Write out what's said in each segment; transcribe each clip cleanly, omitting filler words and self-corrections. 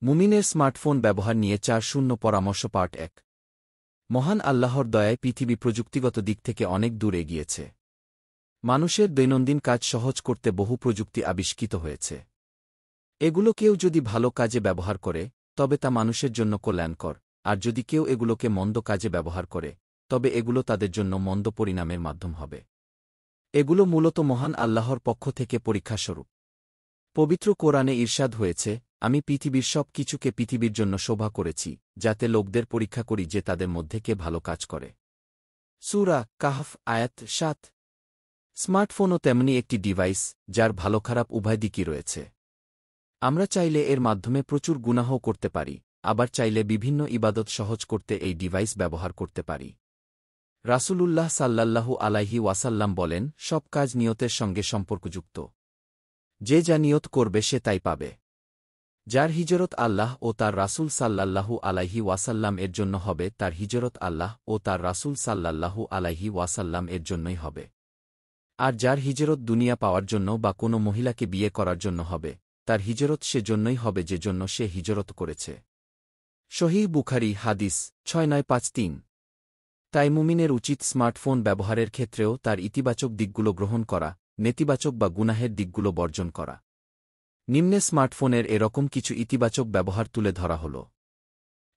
মুমিনের স্মার্টফোন ব্যবহার নিয়ে 4.0 পরামর্শ পার্ট 1। মহান আল্লাহর দয়ায় পৃথিবী প্রযুক্তিগত দিক থেকে অনেক দূর এগিয়েছে। মানুষের দৈনন্দিন কাজ সহজ করতে বহু প্রযুক্তি আবিষ্কৃত হয়েছে। এগুলো কেউ যদি ভালো কাজে ব্যবহার করে তবে তা মানুষের জন্য কল্যাণকর, আর যদি কেউ এগুলোকে মন্দ কাজে ব্যবহার করে তবে এগুলো তাদের জন্য মন্দ পরিণামের মাধ্যম হবে। এগুলো মূলত মহান আল্লাহর পক্ষ থেকে পরীক্ষাস্বরূপ। পবিত্র কোরআনে ইরশাদ হয়েছে, আমি পৃথিবীর সব কিছুকে পৃথিবীর জন্য শোভা করেছি, যাতে লোকদের পরীক্ষা করি যে তাদের মধ্যে কে ভালো কাজ করে। সূরা কাহফ আয়াত 7। স্মার্টফোনও তেমনি একটি ডিভাইস, যার ভালো খারাপ উভয় দিকই রয়েছে। আমরা চাইলে এর মাধ্যমে প্রচুর গুনাহ করতে পারি, আবার চাইলে বিভিন্ন ইবাদত সহজ করতে এই ডিভাইস ব্যবহার করতে পারি। রাসূলুল্লাহ সাল্লাল্লাহু আলাইহি ওয়াসাল্লাম বলেন, সব কাজ নিয়তের সঙ্গে সম্পর্কযুক্ত। যে যা নিয়ত করবে সে তাই পাবে। যার হিজরত আল্লাহ ও তার রাসূল সাল্লাল্লাহু আলাইহি ওয়াসাল্লাম এর জন্য হবে, তার হিজরত আল্লাহ ও তার রাসূল সাল্লাল্লাহু আলাইহি ওয়াসাল্লাম এর জন্যই হবে। আর যার হিজরত দুনিয়া পাওয়ার জন্য বা কোনো মহিলাকে বিয়ে করার জন্য হবে, তার হিজরত সে জন্যই হবে যে জন্য সে হিজরত করেছে। সহিহ বুখারী হাদিস 6953। তাই মুমিনের উচিত স্মার্টফোন ব্যবহারের ক্ষেত্রেও তার ইতিবাচক দিকগুলো গ্রহণ করা, নেতিবাচক বা গুনাহের দিকগুলো বর্জন করা। নিম্নে স্মার্টফোনের এরকম কিছু ইতিবাচক ব্যবহার তুলে ধরা হল।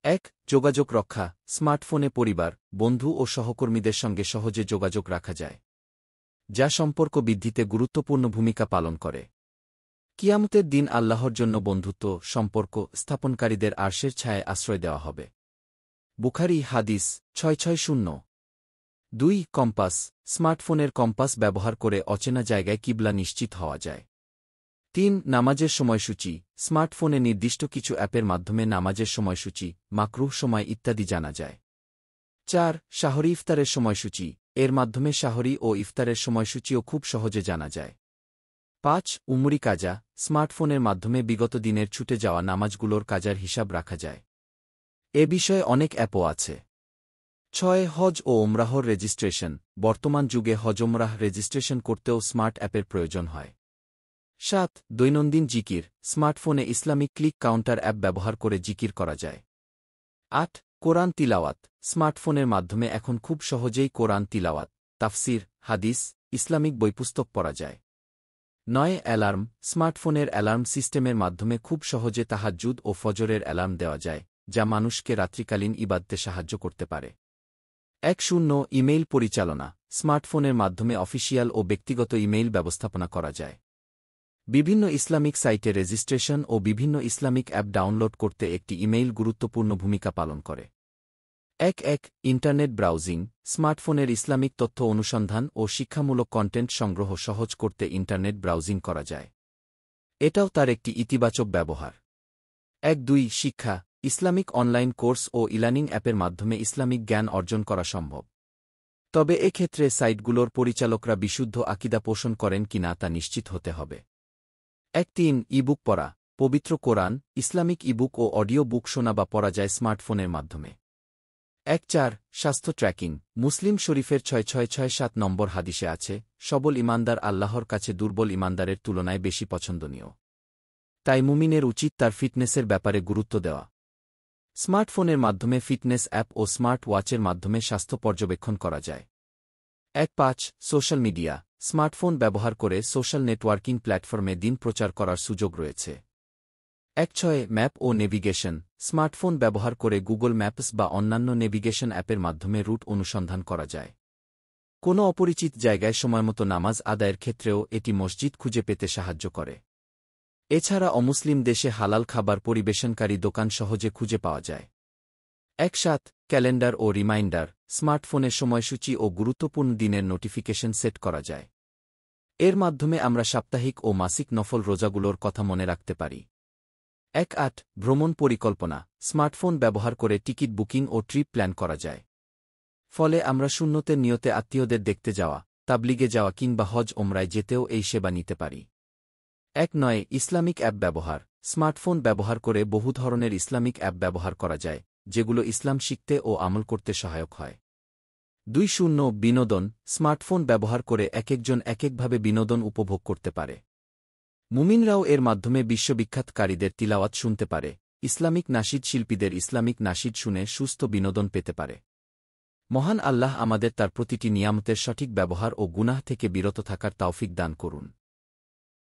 1. যোগাযোগ রক্ষা। স্মার্টফোনে পরিবার, বন্ধু ও সহকর্মীদের সঙ্গে সহজে যোগাযোগ রাখা যায়, যা সম্পর্ক বৃদ্ধিতে গুরুত্বপূর্ণ ভূমিকা পালন করে। কিয়ামতের দিন আল্লাহর জন্য বন্ধুত্ব সম্পর্ক স্থাপনকারীদের আরশের ছায়ায় আশ্রয় দেওয়া হবে। বুখারী হাদিস 660। 2. কম্পাস। স্মার্টফোনের কম্পাস ব্যবহার করে অচেনা জায়গায় কিবলা নিশ্চিত হওয়া যায়। 3. নামাজের সময়সূচি। স্মার্টফোনে নির্দিষ্ট কিছু অ্যাপের মাধ্যমে নামাজের সময়সূচি, মাকরুহ সময় ইত্যাদি জানা যায়। 4. শাহরি ইফতারের সময়সূচি। এর মাধ্যমে শাহরি ও ইফতারের সময়সূচিও খুব সহজে জানা যায়। 5. উমরি কাজা। স্মার্টফোনের মাধ্যমে বিগত দিনের ছুটে যাওয়া নামাজগুলোর কাজার হিসাব রাখা যায়। এ বিষয়ে অনেক অ্যাপও আছে। 6. হজ ও ওমরাহর রেজিস্ট্রেশন। বর্তমান যুগে হজ ওমরাহ রেজিস্ট্রেশন করতেও স্মার্ট অ্যাপের প্রয়োজন হয়। 7. দৈনন্দিন জিকির। স্মার্টফোনে ইসলামিক ক্লিক কাউন্টার অ্যাপ ব্যবহার করে জিকির করা যায়। 8. কোরআন তিলাওয়াত। স্মার্টফোনের মাধ্যমে এখন খুব সহজেই কোরআন তিলাওয়াত, তাফসির, হাদিস, ইসলামিক বইপুস্তক পড়া যায়। 9. অ্যালার্ম। স্মার্টফোনের অ্যালার্ম সিস্টেমের মাধ্যমে খুব সহজে তাহাজ্জুদ ও ফজরের অ্যালার্ম দেওয়া যায়, যা মানুষকে রাত্রিকালীন ইবাদতে সাহায্য করতে পারে। 10. ইমেইল পরিচালনা। স্মার্টফোনের মাধ্যমে অফিসিয়াল ও ব্যক্তিগত ইমেইল ব্যবস্থাপনা করা যায়। বিভিন্ন ইসলামিক সাইটে রেজিস্ট্রেশন ও বিভিন্ন ইসলামিক অ্যাপ ডাউনলোড করতে একটি ইমেইল গুরুত্বপূর্ণ ভূমিকা পালন করে। 1. Internet browsing. স্মার্টফোনের ইসলামিক তথ্য অনুসন্ধান ও শিক্ষামূলক কন্টেন্ট সংগ্রহ সহজ করতে ইন্টারনেট ব্রাউজিং করা যায়। এটাও তার একটি ইতিবাচক ব্যবহার। 2. শিক্ষা। ইসলামিক অনলাইন কোর্স ও ইলার্নিং অ্যাপের মাধ্যমে ইসলামিক জ্ঞান অর্জন করা সম্ভব। তবে এক্ষেত্রে সাইটগুলোর পরিচালকরা বিশুদ্ধ আকীদা পোষণ করেন কিনা তা নিশ্চিত হতে হবে। 3. ইবুক পড়া। পবিত্র কোরআন, ইসলামিক ইবুক ও অডিও বুক শোনা বা পড়া যায় স্মার্টফোনের মাধ্যমে। 4. স্বাস্থ্য ট্র্যাকিং। মুসলিম শরীফের 6667 নম্বর হাদিসে আছে, সবল ইমানদার আল্লাহর কাছে দুর্বল ইমানদারের তুলনায় বেশি পছন্দনীয়। তাই মুমিনের উচিত তার ফিটনেসের ব্যাপারে গুরুত্ব দেওয়া। স্মার্টফোনের মাধ্যমে ফিটনেস অ্যাপ ও স্মার্ট ওয়াচের মাধ্যমে স্বাস্থ্য পর্যবেক্ষণ করা যায়। 5. Social media. স্মার্টফোন ব্যবহার করে সোশ্যাল নেটওয়ার্কিং প্ল্যাটফর্মে দিন প্রচার করার সুযোগ রয়েছে। 6. ম্যাপ ও নেভিগেশন। স্মার্টফোন ব্যবহার করে গুগল ম্যাপস বা অন্যান্য নেভিগেশন অ্যাপের মাধ্যমে রুট অনুসন্ধান করা যায়। কোনো অপরিচিত জায়গায় সময়মতো নামাজ আদায়ের ক্ষেত্রেও এটি মসজিদ খুঁজে পেতে সাহায্য করে। এছাড়া অমুসলিম দেশে হালাল খাবার পরিবেশনকারী দোকান সহজে খুঁজে পাওয়া যায়। 7. ক্যালেন্ডার ও রিমাইন্ডার। স্মার্টফোনে সময়সূচি ও গুরুত্বপূর্ণ দিনের নোটিফিকেশন সেট করা যায়। এর মাধ্যমে আমরা সাপ্তাহিক ও মাসিক নফল রোজাগুলোর কথা মনে রাখতে পারি। 8. ভ্রমণ পরিকল্পনা। স্মার্টফোন ব্যবহার করে টিকিট বুকিং ও ট্রিপ প্ল্যান করা যায়। ফলে আমরা সুন্নতের নিয়তে আত্মীয়দের দেখতে যাওয়া, তাবলিগে যাওয়া কিংবা হজ ওমরায় যেতেও এই সেবা নিতে পারি। 9. ইসলামিক অ্যাপ ব্যবহার। স্মার্টফোন ব্যবহার করে বহু ধরনের ইসলামিক অ্যাপ ব্যবহার করা যায়, যেগুলো ইসলাম শিখতে ও আমল করতে সহায়ক হয়। 2. বিনোদন। স্মার্টফোন ব্যবহার করে একেকজন একেকভাবে বিনোদন উপভোগ করতে পারে। মুমিনরাও এর মাধ্যমে বিশ্ববিখ্যাতকারীদের তিলাওয়াত শুনতে পারে, ইসলামিক নাশিদ শিল্পীদের ইসলামিক নাশিদ শুনে সুস্থ বিনোদন পেতে পারে। মহান আল্লাহ আমাদের তার প্রতিটি নিয়ামতের সঠিক ব্যবহার ও গুনাহ থেকে বিরত থাকার তাওফিক দান করুন।